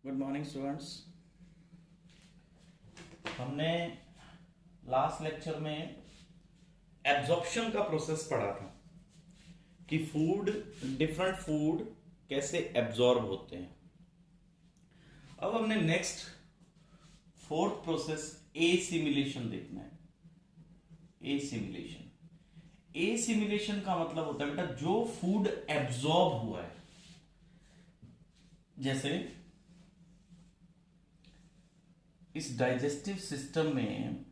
Good morning students. हमने last lecture में absorption का प्रोसेस पढ़ा था कि डिफरेंट फूड कैसे एब्जॉर्ब होते हैं। अब हमने नेक्स्ट फोर्थ प्रोसेस एसिमिलेशन देखना है। एसिमिलेशन का मतलब होता है बेटा जो फूड एब्जॉर्ब हुआ है, जैसे इस डाइजेस्टिव सिस्टम में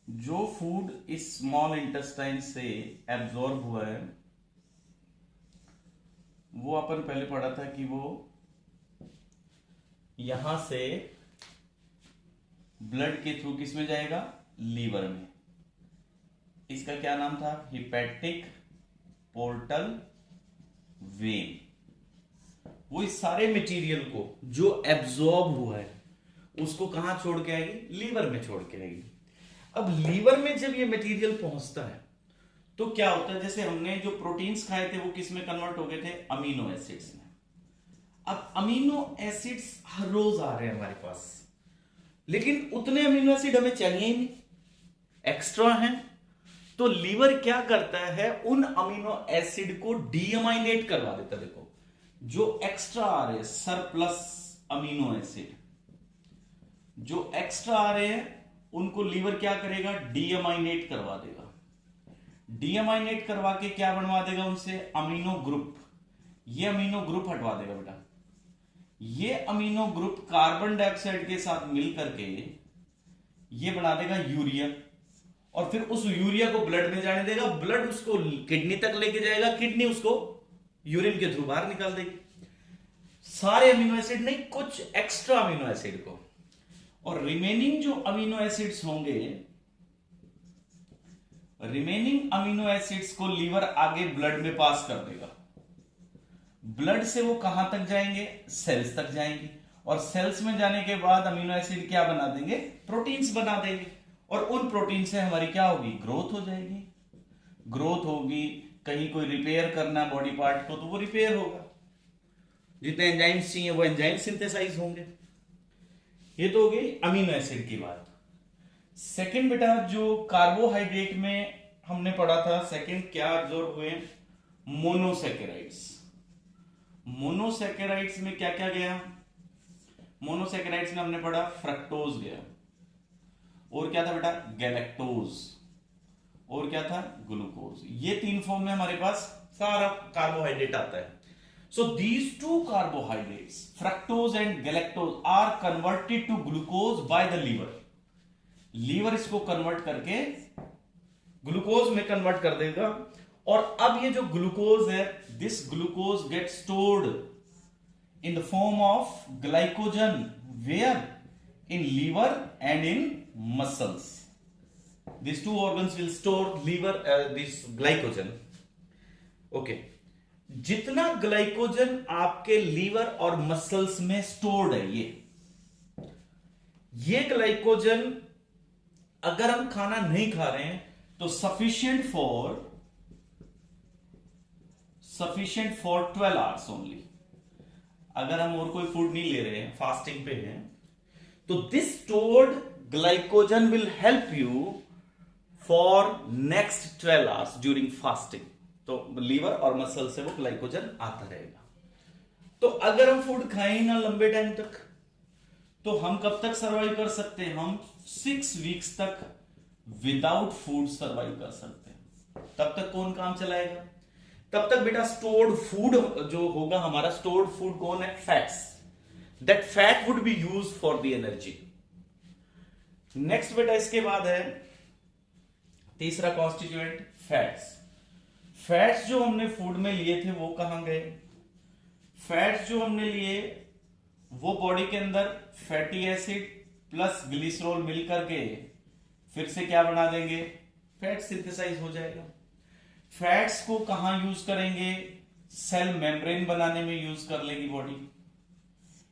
जो फूड इस स्मॉल इंटेस्टाइन से एब्जॉर्ब हुआ है वो अपन पहले पढ़ा था कि वो यहां से ब्लड के थ्रू किस में जाएगा, लीवर में। इसका क्या नाम था, हिपैटिक पोर्टल वेन। वो इस सारे मटेरियल को जो एब्जॉर्ब हुआ है उसको कहां छोड़ के आएगी, लीवर में छोड़ के आएगी। अब लीवर में जब ये मटेरियल पहुंचता है तो क्या होता है, जैसे हमने जो प्रोटीन्स खाए थे वो किस में कन्वर्ट हो गए थे, अमीनो एसिड्स में। अब अमीनो एसिड्स हर रोज आ रहे हैं हमारे पास, लेकिन उतने अमीनो एसिड हमें चाहिए ही नहीं, एक्स्ट्रा हैं। तो लीवर क्या करता है, उन अमीनो एसिड को डीअमाइनेट करवा देता है। देखो जो एक्स्ट्रा आ रहे हैं सरप्लस अमीनो एसिड, जो एक्स्ट्रा आ रहे हैं उनको लीवर क्या करेगा, डीअमाइनेट करवा देगा। डीअमाइनेट करवा के क्या बनवा देगा उनसे, अमीनो ग्रुप। ये अमीनो ग्रुप हटवा देगा बेटा। ये अमीनो ग्रुप कार्बन डाइऑक्साइड के साथ मिल करके ये बना देगा यूरिया, और फिर उस यूरिया को ब्लड में जाने देगा। ब्लड उसको किडनी तक लेके जाएगा, किडनी उसको यूरिन के थ्रू बाहर निकाल देगी। सारे अमीनो एसिड नहीं, कुछ एक्स्ट्रा अमीनो एसिड को। और रिमेनिंग जो अमीनो एसिड्स होंगे, रिमेनिंग अमीनो एसिड्स को लीवर आगे ब्लड में पास कर देगा। ब्लड से वो कहां तक जाएंगे, सेल्स तक जाएंगे, और सेल्स में जाने के बाद अमीनो एसिड क्या बना देंगे, प्रोटीन्स बना देंगे। और उन प्रोटीन से हमारी क्या होगी, ग्रोथ हो जाएगी। ग्रोथ होगी, कहीं कोई रिपेयर करना बॉडी पार्ट को तो वो रिपेयर होगा, जितने एंजाइम्स चाहिए वो एंजाइम सिंथेसाइज होंगे। ये तो हो गई अमीनो एसिड की बात। सेकंड बेटा, जो कार्बोहाइड्रेट में हमने पढ़ा था, सेकंड क्या ऑब्जर्व हुए, मोनोसैकेराइड्स। मोनोसैकेराइड्स में क्या क्या गया, मोनोसैकेराइड्स में हमने पढ़ा फ्रक्टोज गया, और क्या था बेटा, गैलेक्टोज, और क्या था, ग्लूकोज। ये तीन फॉर्म में हमारे पास सारा कार्बोहाइड्रेट आता है। So these two carbohydrates, fructose and galactose, are converted to glucose by the liver. Liver इसको कन्वर्ट करके ग्लूकोज में कन्वर्ट कर देगा। और अब ये जो ग्लूकोज है, this glucose get stored in the form of glycogen, where, in liver and in muscles. These two organs will store this glycogen. Okay. जितना ग्लाइकोजन आपके लीवर और मसल्स में स्टोर्ड है, ये ग्लाइकोजन अगर हम खाना नहीं खा रहे हैं तो सफिशिएंट फॉर 12 आवर्स ओनली। अगर हम और कोई फूड नहीं ले रहे हैं, फास्टिंग पे हैं, तो this stored glycogen will help you for next 12 hours during fasting. तो लीवर और मसल से वो ग्लाइकोजन आता रहेगा। तो अगर हम फूड खाएं ना लंबे टाइम तक, तो हम कब तक सर्वाइव कर सकते हैं, हम 6 वीक्स तक विदाउट फूड सर्वाइव कर सकते हैं। तब तक कौन काम चलाएगा, तब तक बेटा स्टोर्ड फूड जो होगा हमारा, स्टोर्ड फूड कौन है, fats. That fat would be used for the energy. Next बेटा इसके बाद है तीसरा कॉन्स्टिट्यूएंट, फैट्स। फैट्स जो हमने फूड में लिए थे वो कहां गए, फैट्स जो हमने लिए वो बॉडी के अंदर फैटी एसिड प्लस ग्लिसरॉल मिलकर के फिर से क्या बना देंगे, फैट सिंथेसाइज हो जाएगा। फैट्स को कहां यूज करेंगे, सेल मेम्ब्रेन बनाने में यूज कर लेगी बॉडी।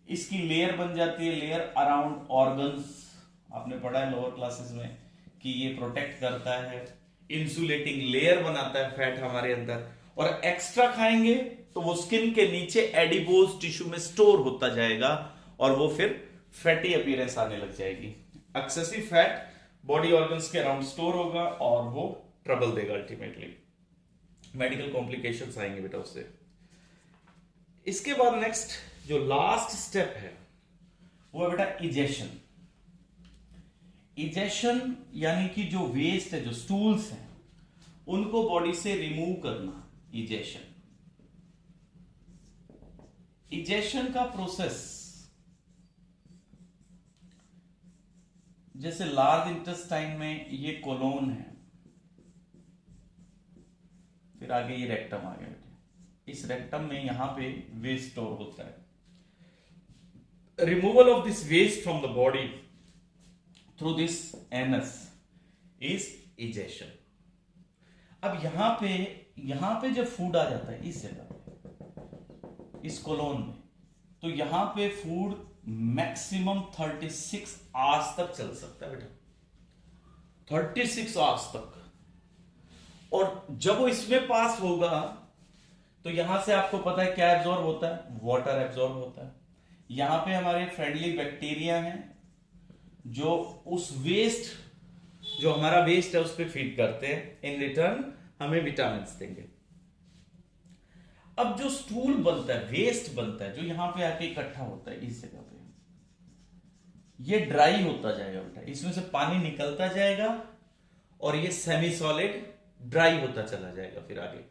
इसकी लेयर बन जाती है, लेयर अराउंड ऑर्गन्स। आपने पढ़ा है लोअर क्लासेस में कि ये प्रोटेक्ट करता है, इंसुलेटिंग लेयर बनाता है फैट हमारे अंदर। और एक्स्ट्रा खाएंगे तो वो स्किन के नीचे एडिपोज टिश्यू में स्टोर होता जाएगा और वो फिर फैटी अपीयरेंस आने लग जाएगी। एक्सेसिव फैट बॉडी ऑर्गन्स के अराउंड स्टोर होगा और वो ट्रबल देगा, अल्टीमेटली मेडिकल कॉम्प्लिकेशंस आएंगे बेटा उससे। इसके बाद नेक्स्ट जो लास्ट स्टेप है वो है बेटा इजेशन। इजेशन यानी कि जो वेस्ट है, जो स्टूल्स हैं, उनको बॉडी से रिमूव करना, इजेशन। इजेशन का प्रोसेस जैसे लार्ज इंटेस्टाइन में ये कोलोन है, फिर आगे ये रेक्टम आ गया बेटे। इस रेक्टम में यहां पे वेस्ट स्टोर होता है। Removal of this waste from the body through this anus is egestion. अब यहां पे जब फूड आ जाता है इस जगह पे, इस कोलोन में, तो यहां पे फूड मैक्सिमम 36 आवर्स तक चल सकता है बेटा, 36 आवर्स तक। और जब वो इसमें पास होगा तो यहां से आपको पता है क्या एब्जॉर्ब होता है, वाटर एब्जॉर्ब होता है। यहां पे हमारे फ्रेंडली बैक्टीरिया हैं जो उस वेस्ट, जो हमारा वेस्ट है उस पर फीड करते हैं, इन रिटर्न हमें विटामिन देंगे। अब जो स्टूल बनता है, वेस्ट बनता है, जो यहां पे आके इकट्ठा होता है इस जगह पे, ये ड्राई होता जाएगा बेटा, इसमें से पानी निकलता जाएगा और ये सेमी सॉलिड ड्राई होता चला जाएगा। फिर आगे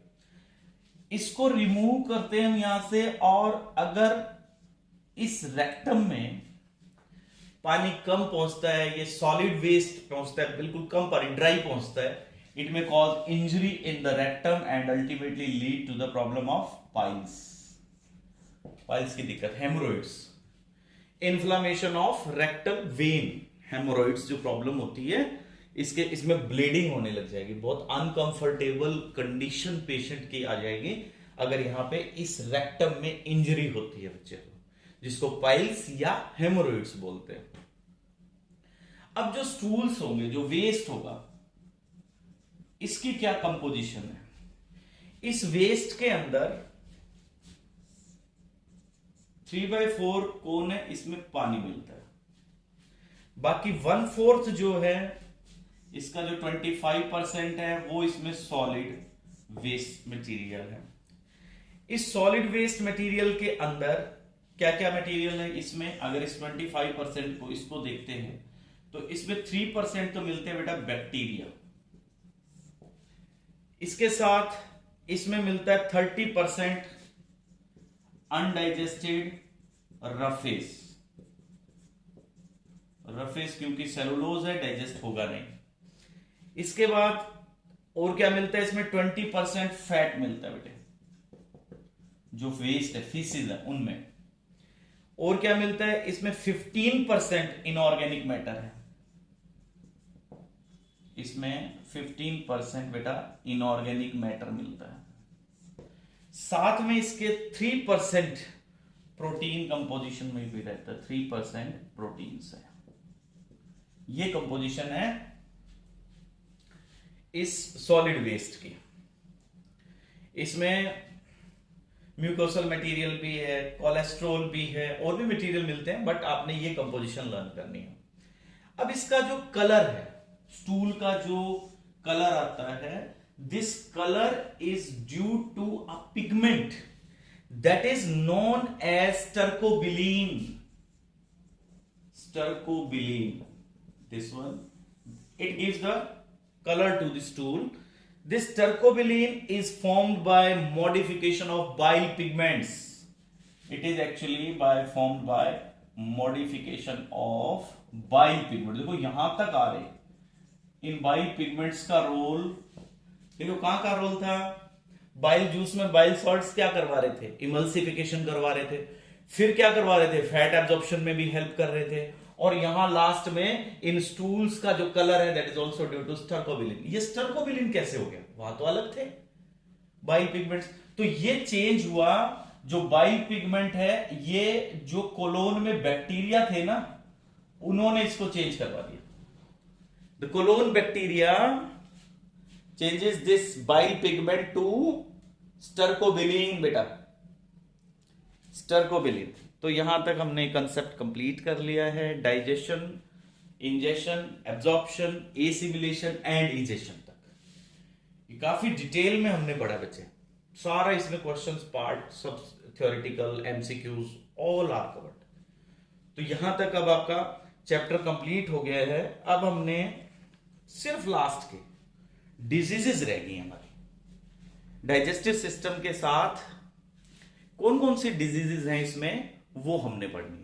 इसको रिमूव करते हैं हम यहां से, और अगर इस रेक्टम में पानी कम पहुंचता है, ये सॉलिड वेस्ट पहुंचता है, बिल्कुल कम पानी, ड्राई पहुंचता है, it may cause injury in the rectum and ultimately lead to the problem of piles, piles की दिक्कत, haemorrhoids, inflammation of rectal vein. Haemorrhoids जो प्रॉब्लम होती है, इसमें ब्लीडिंग होने लग जाएगी, बहुत अनकंफर्टेबल कंडीशन पेशेंट की आ जाएगी अगर यहां पे इस रेक्टम में इंजरी होती है बच्चे को, जिसको पाइल्स या हेमोरॉइड्स बोलते हैं। अब जो स्टूल्स होंगे, जो वेस्ट होगा, इसकी क्या कंपोजिशन है? इस वेस्ट के अंदर 3/4 कोन है, इसमें पानी मिलता है, बाकी 1/4 जो है इसका जो 25% है वो इसमें सॉलिड वेस्ट मटेरियल है। इस सॉलिड वेस्ट मटेरियल के अंदर क्या क्या मटेरियल है इसमें? अगर इस 25% को, इसको देखते हैं तो इसमें 3% तो मिलते हैं बेटा बैक्टीरिया, इसके साथ इसमें मिलता है 30% अनडाइजेस्टेड रफेज, रफेज क्योंकि सेलुलोज है, डाइजेस्ट होगा नहीं। इसके बाद और क्या मिलता है इसमें? 20% फैट मिलता है बेटे, जो वेस्ट है, फीसिस है उनमें। और क्या मिलता है इसमें? 15% इनऑर्गेनिक मैटर है, इसमें 15% बेटा इनऑर्गेनिक मैटर मिलता है। साथ में इसके 3% प्रोटीन कंपोजिशन में भी रहता है, 3% प्रोटीन है। ये कंपोजिशन है इस सॉलिड वेस्ट की। इसमें म्यूकोसल मटेरियल भी है, कोलेस्ट्रॉल भी है, और भी मटेरियल मिलते हैं, बट आपने ये कंपोजिशन लर्न करनी है। अब इसका जो कलर है, स्टूल का जो कलर आता है, this colour is due to a pigment that is known as stercobilin. Stercobilin, this one, it gives the color to the stool. This stercobilin is formed by modification of bile pigments. It is actually formed by modification of bile pigments. देखो यहां तक आ रहे, इन bile pigments का role देखो, कहां का role था? Bile juice में बाइल सॉल्ट्स क्या करवा रहे थे? इमल्सिफिकेशन करवा रहे थे। फिर क्या करवा रहे थे? फैट एब्जॉर्प्शन में भी हेल्प कर रहे थे। और यहां लास्ट में इन स्टूल्स का जो कलर है, that is also due to stercobilin. ये स्टर्कोबिलिन कैसे हो गया? वहां तो अलग थे बाइल पिगमेंट्स, तो ये चेंज हुआ। जो बाइल पिगमेंट है, ये जो कोलोन में बैक्टीरिया थे ना, उन्होंने इसको चेंज करवा दिया। The colon bacteria changes this bile pigment to stercobilin बेटा, स्टर्कोबिलिन। तो यहां तक हमने कंसेप्ट कंप्लीट कर लिया है, digestion, ingestion, absorption, assimilation and egestion तक। ये काफी डिटेल में हमने पढ़ा बच्चे, सारा इसमें क्वेश्चंस पार्ट सब theoretical, MCQs all are covered. तो यहां तक अब आपका चैप्टर कंप्लीट हो गया है। अब हमने सिर्फ लास्ट के डिजीजेस रह गई हमारी। डाइजेस्टिव सिस्टम के साथ कौन कौन सी डिजीजेस हैं इसमें, वो हमने पढ़नी है।